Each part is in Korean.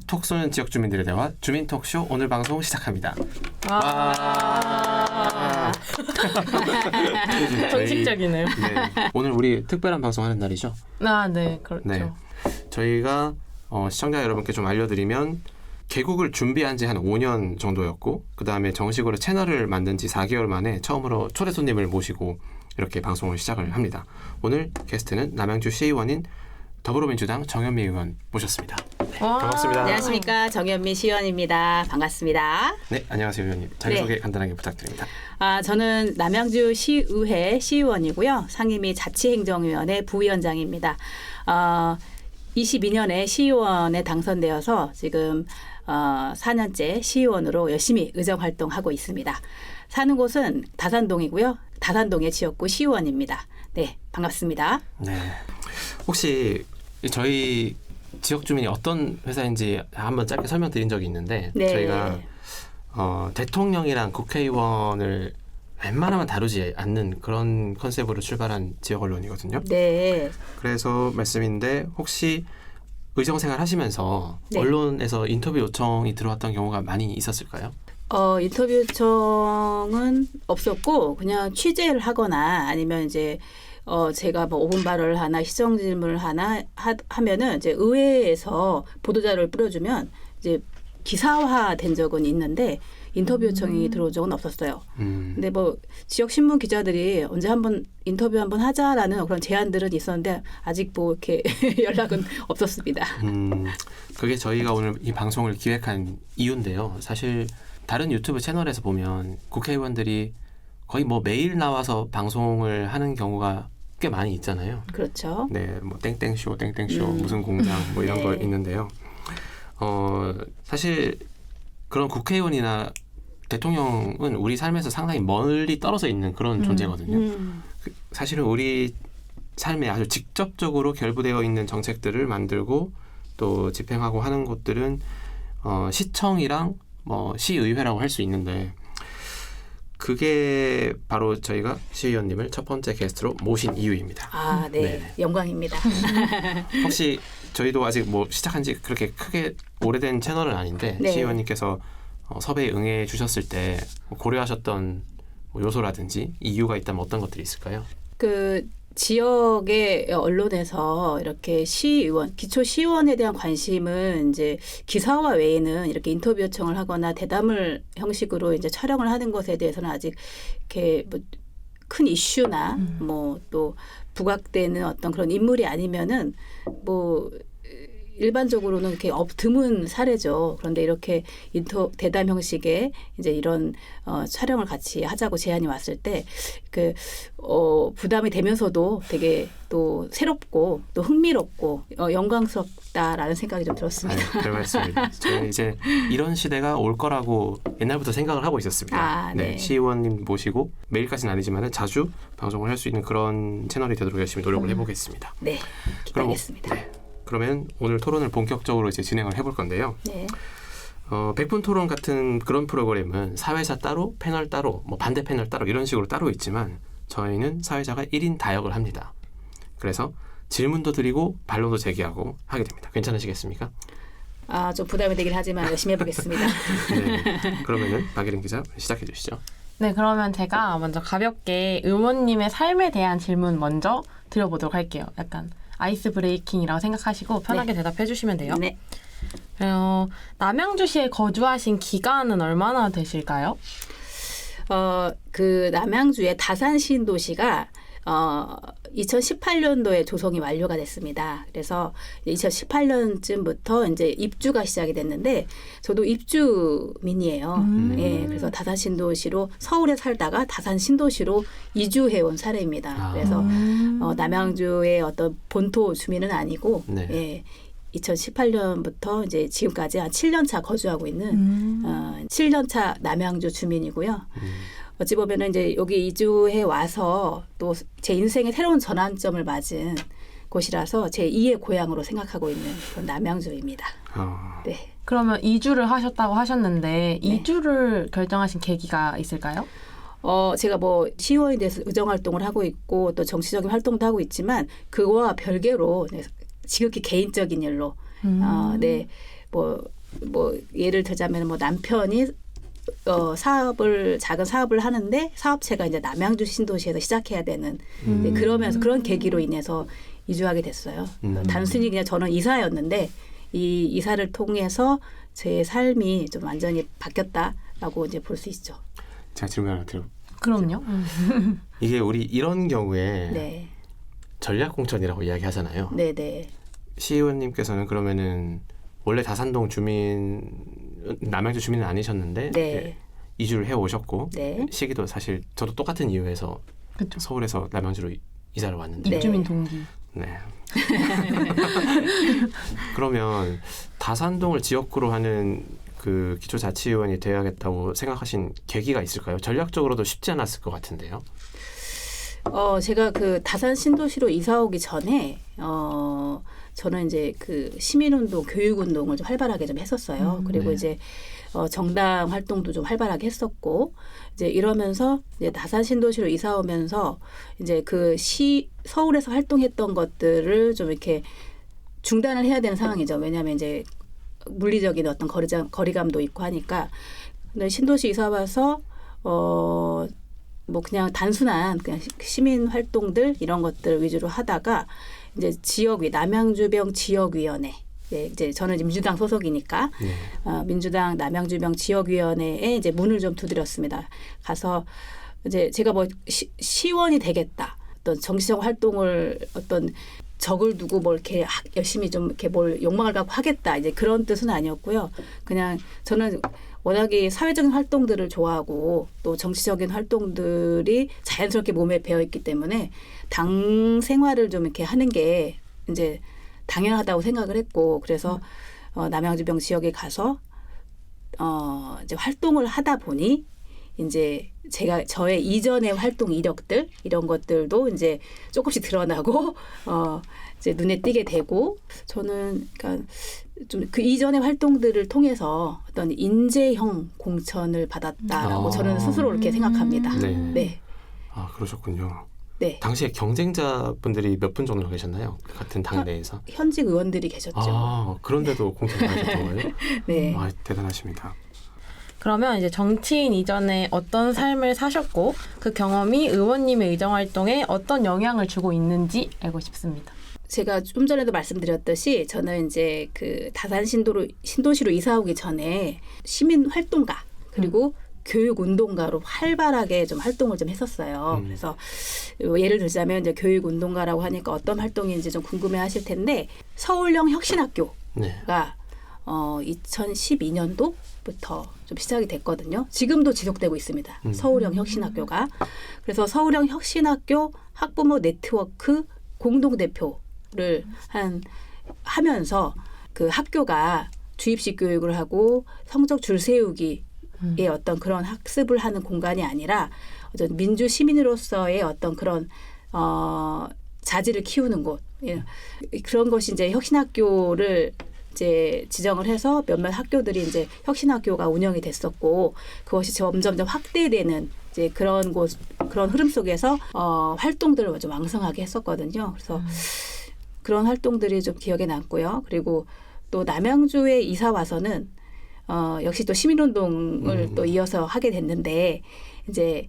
톡 쏘는 지역 주민들의 대화 주민 톡쇼 오늘 방송 시작합니다. 와. 정식적이네요. 네, 오늘 우리 특별한 방송하는 날이죠? 아, 네, 그렇죠. 네, 저희가 시청자 여러분께 좀 알려드리면 개국을 준비한 지 한 5년 정도였고 그 다음에 정식으로 채널을 만든 지 4개월 만에 처음으로 초대 손님을 모시고 이렇게 방송을 시작을 합니다. 오늘 게스트는 남양주 시의원인 더불어민주당 정현미 의원 모셨습니다. 네, 반갑습니다. 안녕하십니까. 정현미 시의원입니다. 반갑습니다. 네, 안녕하세요 의원님. 자기소개 간단하게 부탁드립니다. 저는 남양주 시의회 시의원이고요. 상임위 자치행정위원회 부위원장입니다. 22년에 시의원에 당선되어서 지금 4년째 시의원으로 열심히 의정활동하고 있습니다. 사는 곳은 다산동이고요. 다산동의 지역구 시의원입니다. 네, 반갑습니다. 네, 혹시 저희 지역 주민이 어떤 회사인지 한번 짧게 설명드린 적이 있는데 네. 저희가 대통령이랑 국회의원을 웬만하면 다루지 않는 그런 컨셉으로 출발한 지역 언론이거든요. 네. 그래서 말씀인데 혹시 의정생활 하시면서 네. 언론에서 인터뷰 요청이 들어왔던 경우가 많이 있었을까요? 인터뷰 요청은 없었고 그냥 취재를 하거나 아니면 이제 제가 뭐 5분 발언을 하나 시정 질문을 하나 하면은 이제 의회에서 보도자료를 뿌려주면 이제 기사화 된 적은 있는데 인터뷰 요청이 들어온 적은 없었어요. 근데 뭐 지역 신문 기자들이 언제 한번 인터뷰 한번 하자라는 그런 제안들은 있었는데 아직 뭐 이렇게 연락은 없었습니다. 그게 저희가 오늘 이 방송을 기획한 이유인데요. 사실 다른 유튜브 채널에서 보면 국회의원들이 거의 뭐 매일 나와서 방송을 하는 경우가 꽤 많이 있잖아요. 그렇죠. 네, 뭐 땡땡쇼, 무슨 공장 뭐 이런 네. 거 있는데요. 사실 그런 국회의원이나 대통령은 우리 삶에서 상당히 멀리 떨어져 있는 그런 존재거든요. 사실은 우리 삶에 아주 직접적으로 결부되어 있는 정책들을 만들고 또 집행하고 하는 곳들은 시청이랑 뭐 시의회라고 할 수 있는데 그게 바로 저희가 시의원님을 첫 번째 게스트로 모신 이유입니다. 네. 네네. 영광입니다. 혹시 저희도 아직 뭐 시작한 지 그렇게 크게 오래된 채널은 아닌데 네. 시의원님께서 섭외에 응해 주셨을 때 고려하셨던 뭐 요소라든지 이유가 있다면 어떤 것들이 있을까요? 그 지역의 언론에서 이렇게 시의원, 기초 시의원에 대한 관심은 이제 기사화 외에는 이렇게 인터뷰 요청을 하거나 대담을 형식으로 이제 촬영을 하는 것에 대해서는 아직 이렇게 뭐 큰 이슈나 뭐 또 부각되는 어떤 그런 인물이 아니면은 뭐 일반적으로는 이렇게 드문 사례죠. 그런데 이렇게 대담 형식의 이제 이런 촬영을 같이 하자고 제안이 왔을 때 그 부담이 되면서도 되게 또 새롭고 또 흥미롭고 영광스럽다라는 생각이 좀 들었습니다. 별 말씀입니다. 저는 이제 이런 시대가 올 거라고 옛날부터 생각을 하고 있었습니다. 네. 시의원님 모시고 매일까지는 아니지만 자주 방송을 할 수 있는 그런 채널이 되도록 열심히 노력을 해보겠습니다. 네, 기대하겠습니다. 그러면 오늘 토론을 본격적으로 이제 진행을 해볼 건데요. 네. 100분 토론 같은 그런 프로그램은 사회자 따로, 패널 따로, 뭐 반대 패널 따로 이런 식으로 따로 있지만 저희는 사회자가 1인 다역을 합니다. 그래서 질문도 드리고 반론도 제기하고 하게 됩니다. 괜찮으시겠습니까? 좀 부담이 되긴 하지만 열심히 해보겠습니다. 네. 그러면은 박예린 기자 시작해 주시죠. 네, 그러면 제가 먼저 가볍게 의원님의 삶에 대한 질문 먼저 드려보도록 할게요. 약간 아이스 브레이킹이라고 생각하시고 편하게 대답해 주시면 돼요. 네. 남양주시에 거주하신 기간은 얼마나 되실까요? 그 남양주의 다산 신도시가 2018년도에 조성이 완료가 됐습니다. 그래서 2018년쯤부터 이제 입주가 시작이 됐는데 저도 입주민이에요. 예, 그래서 다산 신도시로 서울에 살다가 다산 신도시로 이주해온 사례입니다. 그래서 남양주의 어떤 본토 주민은 아니고 네. 예, 2018년부터 이제 지금까지 한 7년차 거주하고 있는 7년차 남양주 주민이고요. 어찌 보면은 이제 여기 이주해 와서 또 제 인생의 새로운 전환점을 맞은 곳이라서 제 2의 고향으로 생각하고 있는 그런 남양주입니다. 네. 그러면 이주를 하셨다고 하셨는데 이주를 결정하신 계기가 있을까요? 제가 뭐 시의원에 대해서 의정 활동을 하고 있고 또 정치적인 활동도 하고 있지만 그거와 별개로 지극히 개인적인 일로 네, 뭐 뭐 예를 들자면 뭐 남편이 작은 사업을 하는데 사업체가 이제 남양주 신도시에서 시작해야 되는 이제 그러면서 그런 계기로 인해서 이주하게 됐어요. 단순히 그냥 저는 이사였는데 이 이사를 통해서 제 삶이 좀 완전히 바뀌었다라고 이제 볼 수 있죠. 제가 질문 하나 드려. 그럼요. 이게 우리 이런 경우에 네, 전략 공천이라고 이야기하잖아요. 네, 네. 시의원님께서는 그러면은 원래 다산동 남양주 주민은 아니셨는데 네. 이제 이주를 해 오셨고 네. 시기도 사실 저도 똑같은 이유에서 그렇죠. 서울에서 남양주로 이사를 왔는데 네. 주민 동기. 네. 그러면 다산동을 지역구로 하는 그 기초자치의원이 되어야겠다고 생각하신 계기가 있을까요? 전략적으로도 쉽지 않았을 것 같은데요. 제가 그 다산 신도시로 이사 오기 전에 저는 이제 그 시민운동, 교육운동을 좀 활발하게 좀 했었어요. 그리고 네. 이제 정당 활동도 좀 활발하게 했었고 이제 이러면서 이제 다산 신도시로 이사 오면서 이제 그 서울에서 활동했던 것들을 좀 이렇게 중단을 해야 되는 상황이죠. 왜냐하면 이제 물리적인 어떤 거리감도 있고 하니까. 근데 신도시 이사 와서 뭐 그냥 단순한 그냥 시민 활동들 이런 것들 위주로 하다가 이제 지역위 남양주병 지역위원회 이제 저는 이제 민주당 소속이니까 네. 민주당 남양주병 지역위원회에 이제 문을 좀 두드렸습니다. 가서 이제 제가 뭐 시원이 되겠다 어떤 정치적 활동을 어떤 적을 두고 뭐 이렇게 열심히 좀 이렇게 뭘 욕망을 갖고 하겠다 이제 그런 뜻은 아니었고요. 그냥 저는 워낙에 사회적인 활동들을 좋아하고 또 정치적인 활동들이 자연스럽게 몸에 배어 있기 때문에 당 생활을 좀 이렇게 하는 게 이제 당연하다고 생각을 했고 그래서 남양주병 지역에 가서 이제 활동을 하다 보니 이제 제가 저의 이전의 활동 이력들 이런 것들도 이제 조금씩 드러나고 이제 눈에 띄게 되고 저는 그러니까 좀 그 이전의 활동들을 통해서 어떤 인재형 공천을 받았다라고 저는 스스로 이렇게 생각합니다. 네. 네. 아 그러셨군요. 네. 당시에 경쟁자분들이 몇 분 정도 계셨나요? 같은 당 내에서? 현직 의원들이 계셨죠. 아 그런데도 공천하셨던 거예요? 네. 아 대단하십니다. 그러면 이제 정치인 이전에 어떤 삶을 사셨고 그 경험이 의원님의 의정 활동에 어떤 영향을 주고 있는지 알고 싶습니다. 제가 좀 전에도 말씀드렸듯이 저는 이제 그 다산 신도시로 이사 오기 전에 시민 활동가 그리고 교육 운동가로 활발하게 좀 활동을 좀 했었어요. 그래서 예를 들자면 이제 교육 운동가라고 하니까 어떤 활동인지 좀 궁금해하실 텐데 서울형 혁신학교가 네. 2012년도부터 좀 시작이 됐거든요. 지금도 지속되고 있습니다. 서울형 혁신학교가. 그래서 서울형 혁신학교 학부모 네트워크 공동대표를 하면서 그 학교가 주입식 교육을 하고 성적 줄 세우기의 어떤 그런 학습을 하는 공간이 아니라 어떤 민주 시민으로서의 어떤 그런 자질을 키우는 곳 그런 것이 이제 혁신학교를 이제 지정을 해서 몇몇 학교들이 이제 혁신학교가 운영이 됐었고 그것이 점점점 확대되는 이제 그런 흐름 속에서 활동들을 좀 왕성하게 했었거든요. 그래서 그런 활동들이 좀 기억에 남고요. 그리고 또 남양주에 이사 와서는 역시 또 시민운동을 또 이어서 하게 됐는데 이제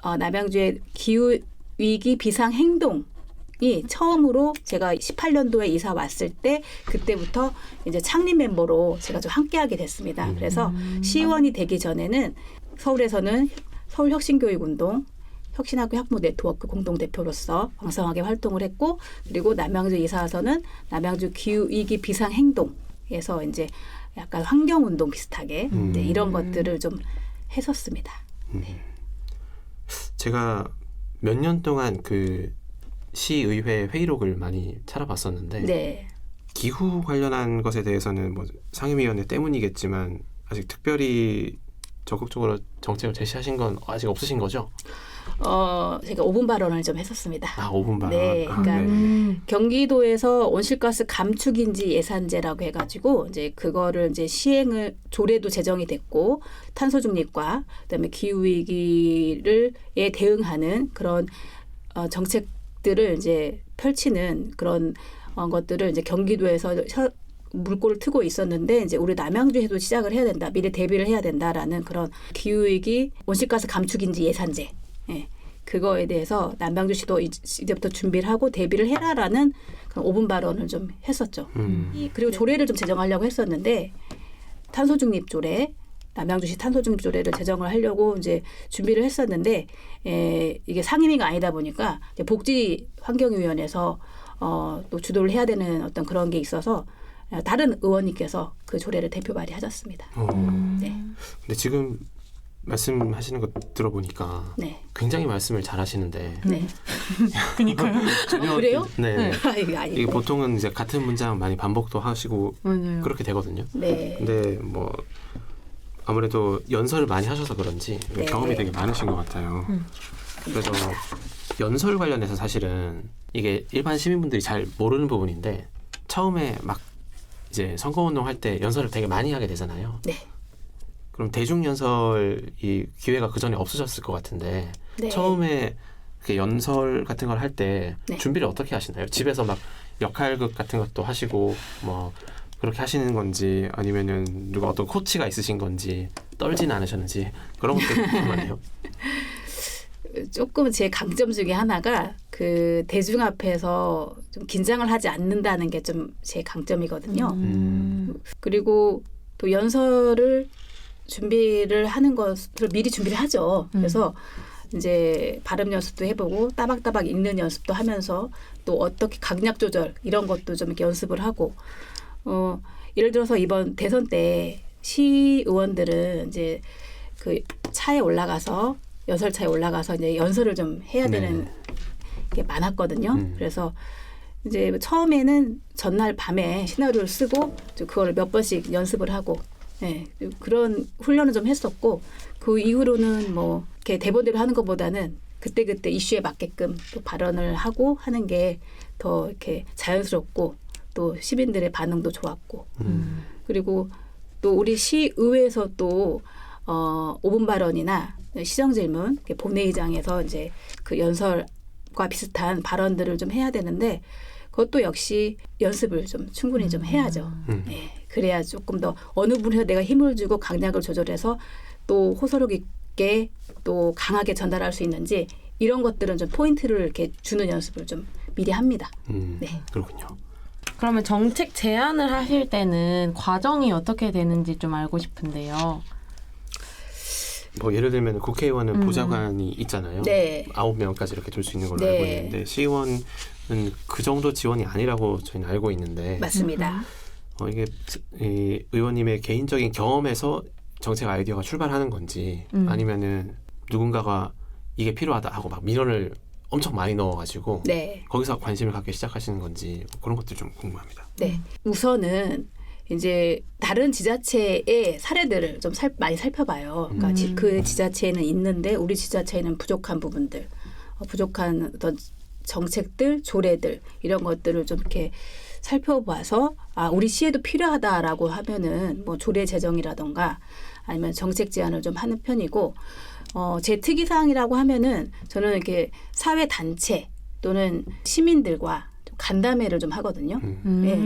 남양주의 기후 위기 비상 행동 이 처음으로 제가 18년도에 이사 왔을 때 그때부터 이제 창립 멤버로 제가 좀 함께하게 됐습니다. 그래서 시의원이 되기 전에는 서울에서는 서울혁신교육운동 혁신학교 학부모 네트워크 공동대표로서 왕성하게 활동을 했고 그리고 남양주 이사 와서는 남양주 기후위기 비상행동에서 이제 약간 환경운동 비슷하게 이제 이런 것들을 좀 했었습니다. 네. 제가 몇 년 동안 그 시의회 회의록을 많이 찾아봤었는데 네. 기후 관련한 것에 대해서는 뭐 상임위원회 때문이겠지만 아직 특별히 적극적으로 정책을 제시하신 건 아직 없으신 거죠? 제가 5분 발언을 좀 했었습니다. 아, 5분 발언. 네, 그러니까 경기도에서 온실가스 감축인지 예산제라고 해가지고 이제 그거를 이제 시행을 조례도 제정이 됐고 탄소 중립과 그다음에 기후 위기를에 대응하는 그런 정책들을 이제 펼치는 그런 것들을 이제 경기도에서 물꼬를 트고 있었는데 이제 우리 남양주에도 시작을 해야 된다. 미리 대비를 해야 된다라는 그런 기후위기 온실가스 감축인지 예산제. 예. 그거에 대해서 남양주시도 이제부터 준비를 하고 대비를 해라라는 그런 5분 발언을 좀 했었죠. 그리고 조례를 좀 제정하려고 했었는데 탄소중립 조례, 남양주시 탄소중립 조례를 제정을 하려고 이제 준비를 했었는데 이게 상임위가 아니다 보니까 이제 복지환경위원회에서 또 주도를 해야 되는 어떤 그런 게 있어서 다른 의원님께서 그 조례를 대표 발의하셨습니다. 네. 근데 지금 말씀하시는 거 들어보니까 네. 굉장히 말씀을 잘하시는데 네. 그니까요. 그래요? 네. 이거 아니고. 이게 보통은 이제 같은 문장 많이 반복도 하시고 맞아요. 그렇게 되거든요. 네. 근데 뭐 아무래도 연설을 많이 하셔서 그런지 네. 경험이 되게 많으신 것 같아요. 그래서 연설 관련해서 사실은 이게 일반 시민분들이 잘 모르는 부분인데 처음에 막 이제 선거운동 할 때 연설을 되게 많이 하게 되잖아요. 네. 그럼 대중연설 이 기회가 그 전에 없으셨을 것 같은데 네. 처음에 그 연설 같은 걸 할 때 네. 준비를 어떻게 하시나요? 집에서 막 역할극 같은 것도 하시고 뭐 그렇게 하시는 건지 아니면은 누가 어떤 코치가 있으신 건지 떨지는 않으셨는지 그런 것도 궁금하네요. 조금 제 강점 중에 하나가 그 대중 앞에서 좀 긴장을 하지 않는다는 게 좀 제 강점이거든요. 그리고 또 연설을 준비를 하는 것을 미리 준비를 하죠. 그래서 이제 발음 연습도 해보고 따박따박 읽는 연습도 하면서 또 어떻게 강약 조절 이런 것도 좀 이렇게 연습을 하고 예를 들어서 이번 대선 때 시의원들은 이제 그 차에 올라가서 연설차에 올라가서 이제 연설을 좀 해야 되는 게 많았거든요. 그래서 이제 처음에는 전날 밤에 시나리오를 쓰고 그걸 몇 번씩 연습을 하고 네, 그런 훈련을 좀 했었고 그 이후로는 뭐 이렇게 대본대로 하는 것보다는 그때그때 이슈에 맞게끔 또 발언을 하고 하는 게 더 이렇게 자연스럽고 또 시민들의 반응도 좋았고 그리고 또 우리 시의회에서 또 5분 발언이나 시정질문 본회의장에서 이제 그 연설과 비슷한 발언들을 좀 해야 되는데 그것도 역시 연습을 좀 충분히 좀 해야죠. 네, 그래야 조금 더 어느 분에서 내가 힘을 주고 강약을 조절해서 또 호소력 있게 또 강하게 전달할 수 있는지 이런 것들은 좀 포인트를 이렇게 주는 연습을 좀 미리 합니다. 네. 그렇군요. 그러면 정책 제안을 하실 때는 과정이 어떻게 되는지 좀 알고 싶은데요. 뭐 예를 들면 국회의원은 보좌관이 있잖아요. 네. 9명까지 이렇게 둘 수 있는 걸로 네. 알고 있는데 시의원은 그 정도 지원이 아니라고 저희는 알고 있는데 맞습니다. 이게 이 의원님의 개인적인 경험에서 정책 아이디어가 출발하는 건지 아니면은 누군가가 이게 필요하다 하고 막 민원을 엄청 많이 넣어가지고 네. 거기서 관심을 갖기 시작하시는 건지 뭐 그런 것들 좀 궁금합니다. 네. 우선은 이제 다른 지자체의 사례들을 좀 많이 살펴봐요. 그러니까 그 지자체에는 있는데 우리 지자체에는 부족한 부분들, 부족한 어떤 정책들, 조례들 이런 것들을 좀 이렇게 살펴봐서 우리 시에도 필요하다라고 하면은 뭐 조례 제정이라던가 아니면 정책 제안을 좀 하는 편이고 제 특이사항이라고 하면은 저는 이렇게 사회 단체 또는 시민들과 간담회를 좀 하거든요. 네.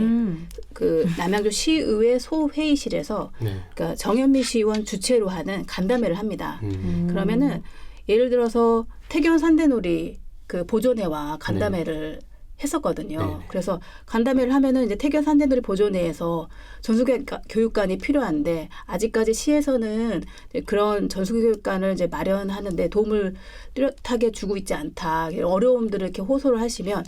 그 남양주 시의회 소회의실에서 네. 그러니까 정현미 시의원 주최로 하는 간담회를 합니다. 그러면은 예를 들어서 태교원 산대놀이 그 보존회와 간담회를 했었거든요. 네네. 그래서 간담회를 하면은 이제 태교원 산대놀이 보존회에서 전수교육관이 필요한데 아직까지 시에서는 그런 전수교육관을 이제 마련하는데 도움을 뚜렷하게 주고 있지 않다. 어려움들을 이렇게 호소를 하시면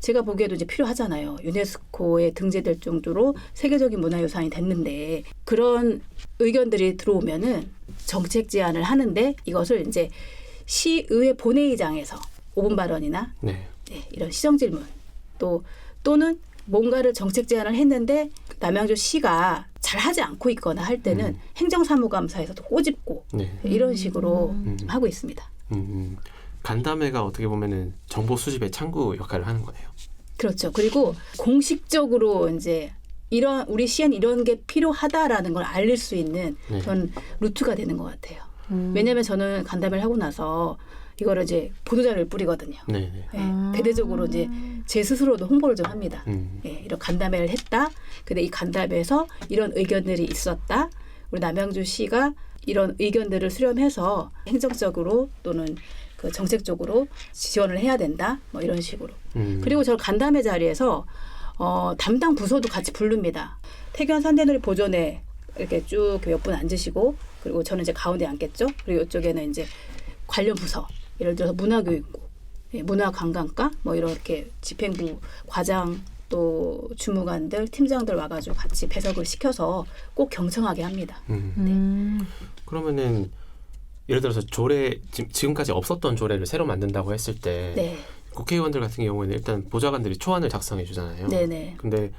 제가 보기에도 이제 필요하잖아요. 유네스코에 등재될 정도로 세계적인 문화유산이 됐는데 그런 의견들이 들어오면은 정책 제안을 하는데 이것을 이제 시의회 본회의장에서 5분 발언이나 네. 이런 시정질문 또는 뭔가를 정책 제안을 했는데 남양주 시가 잘하지 않고 있거나 할 때는 행정사무감사에서도 꼬집고 네. 이런 식으로 하고 있습니다. 간담회가 어떻게 보면은 정보 수집의 창구 역할을 하는 거네요. 그렇죠. 그리고 공식적으로 이제 우리 시엔 이런 게 필요하다라는 걸 알릴 수 있는 네. 그런 루트가 되는 것 같아요. 왜냐하면 저는 간담회를 하고 나서 이거를 이제 보도자료를 뿌리거든요. 네. 예, 대대적으로 이제 제 스스로도 홍보를 좀 합니다. 예, 이런 간담회를 했다. 근데 이 간담회에서 이런 의견들이 있었다. 우리 남양주시가 이런 의견들을 수렴해서 행정적으로 또는 그 정책적으로 지원을 해야 된다. 뭐 이런 식으로. 그리고 저 간담회 자리에서 담당 부서도 같이 부릅니다. 태교한 산대놀이 보존회 이렇게 쭉 몇 분 앉으시고 그리고 저는 이제 가운데 앉겠죠. 그리고 이쪽에는 이제 관련 부서 예를 들어서 문화교육부, 문화관광과 뭐 이렇게 집행부 과장 또 주무관들 팀장들 와가지고 같이 배석을 시켜서 꼭 경청하게 합니다. 그러면은 예를 들어서 조례 지금까지 없었던 조례를 새로 만든다고 했을 때 네. 국회의원들 같은 경우에는 일단 보좌관들이 초안을 작성해 주잖아요. 네네. 근데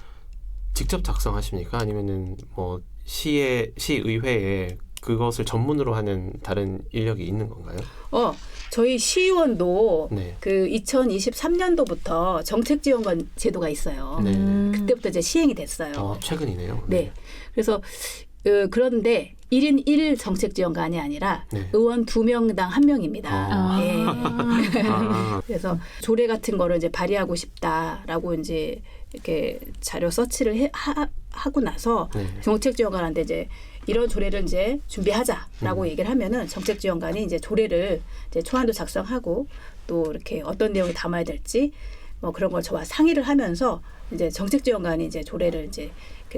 직접 작성하십니까? 아니면은 뭐 시의회에 그것을 전문으로 하는 다른 인력이 있는 건가요? 저희 시의원도 네. 그 2023년도부터 정책지원관 제도가 있어요. 네. 그때부터 이제 시행이 됐어요. 최근이네요. 네. 그래서 그런데 1인 1 정책지원관이 아니라 네. 의원 2명당 1명입니다. 아. 그래서 조례 같은 거를 이제 발의하고 싶다라고 이제 이렇게 자료 서치를 하고 나서 네. 정책지원관한테 이제 이런 조례를 이제 준비하자라고 얘기를 하면은 정책지원관이 이제 조례를 이제 초안도 작성하고 또 이렇게 어떤 내용을 담아야 될지 뭐 그런 걸 저와 상의를 하면서 이제 정책지원관이 이제 조례를 이제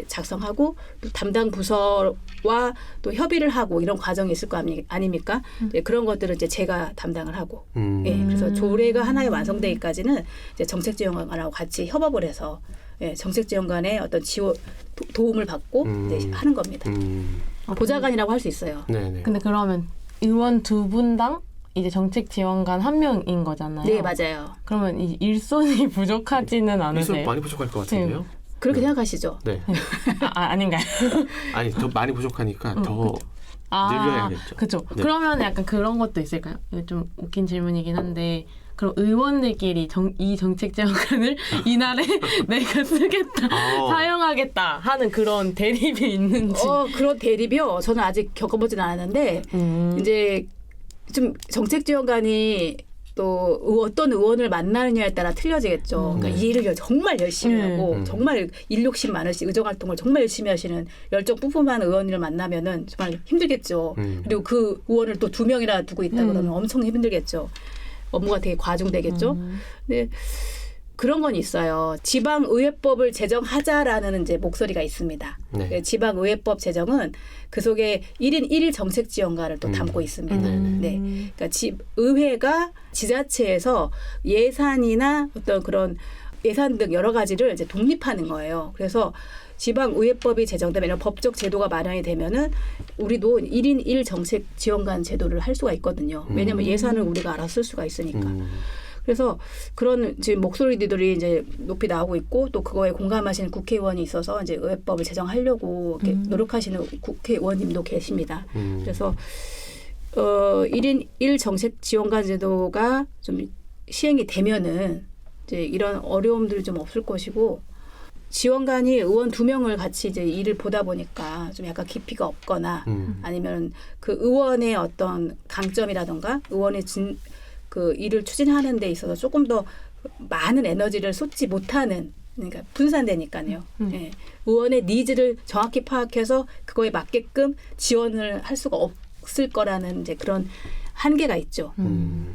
작성하고 또 담당 부서와 또 협의를 하고 이런 과정이 있을 거 아닙니까? 이제 그런 것들을 이제 제가 담당을 하고, 예, 그래서 조례가 하나에 완성되기까지는 이제 정책지원관하고 같이 협업을 해서 예, 정책지원관의 어떤 지원 도움을 받고 이제 하는 겁니다. 보좌관이라고 할 수 있어요. 네네. 근데 그러면 의원 2분당 이제 정책 지원관 1명인 거잖아요. 네, 맞아요. 그러면 이 일손이 부족하지는 않으세요? 일손 많이 부족할 것 같은데요? 그렇게 네. 생각하시죠? 네. 아닌가요? 아니 더 많이 부족하니까 더 늘려야겠죠. 그렇죠. 네. 그러면 약간 그런 것도 있을까요? 이거 좀 웃긴 질문이긴 한데 그럼 의원들끼리 이 정책 지원관을 이날에 내가 쓰겠다, 사용하겠다 하는 그런 대립이 있는지. 그런 대립이요. 저는 아직 겪어보진 않았는데 이제 좀 정책 지원관이 또 어떤 의원을 만나느냐에 따라 틀려지겠죠. 그러니까 일을 정말 열심히 하고 정말 일 욕심 많으시 의정 활동을 정말 열심히 하시는 열정 뿜뿜한 의원을 만나면은 정말 힘들겠죠. 그리고 그 의원을 또 2명이나 두고 있다 그러면 엄청 힘들겠죠. 업무가 되게 과중되겠죠. 근데 그런 건 있어요. 지방의회법을 제정하자라는 이제 목소리가 있습니다. 네. 지방의회법 제정은 그 속에 1인 1일 정책지원관을 또 담고 있습니다. 네. 그러니까 의회가 지자체에서 예산이나 어떤 그런 예산 등 여러 가지를 이제 독립하는 거예요. 그래서 지방의회법이 제정되면 이런 법적 제도가 마련이 되면은 우리도 1인 1 정책지원관 제도를 할 수가 있거든요. 왜냐하면 예산을 우리가 알아서 쓸 수가 있으니까. 그래서 그런 지금 목소리들이 이제 높이 나오고 있고 또 그거에 공감하시는 국회의원이 있어서 이제 의회법을 제정하려고 이렇게 노력하시는 국회의원님도 계십니다. 그래서 1인 1 정책 지원관 제도가 좀 시행이 되면은 이제 이런 어려움들이 좀 없을 것이고 지원관이 의원 2명을 같이 이제 일을 보다 보니까 좀 약간 깊이가 없거나 아니면 그 의원의 어떤 강점이라던가 의원의 그 일을 추진하는 데 있어서 조금 더 많은 에너지를 쏟지 못하는 그러니까 분산되니까요. 예. 의원의 니즈를 정확히 파악해서 그거에 맞게끔 지원을 할 수가 없을 거라는 이제 그런 한계가 있죠.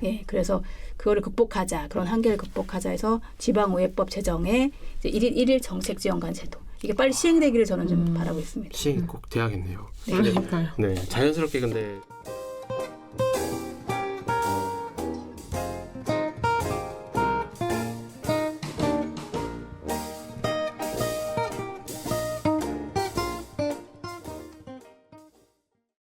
예. 그래서 그거를 극복하자. 그런 한계를 극복하자 해서 지방의회법 제정에 이제 1인 1일 정책지원관 제도. 이게 빨리 시행되기를 저는 좀 바라고 있습니다. 시행이 꼭 돼야겠네요. 그러니까요. 네, 자연스럽게 근데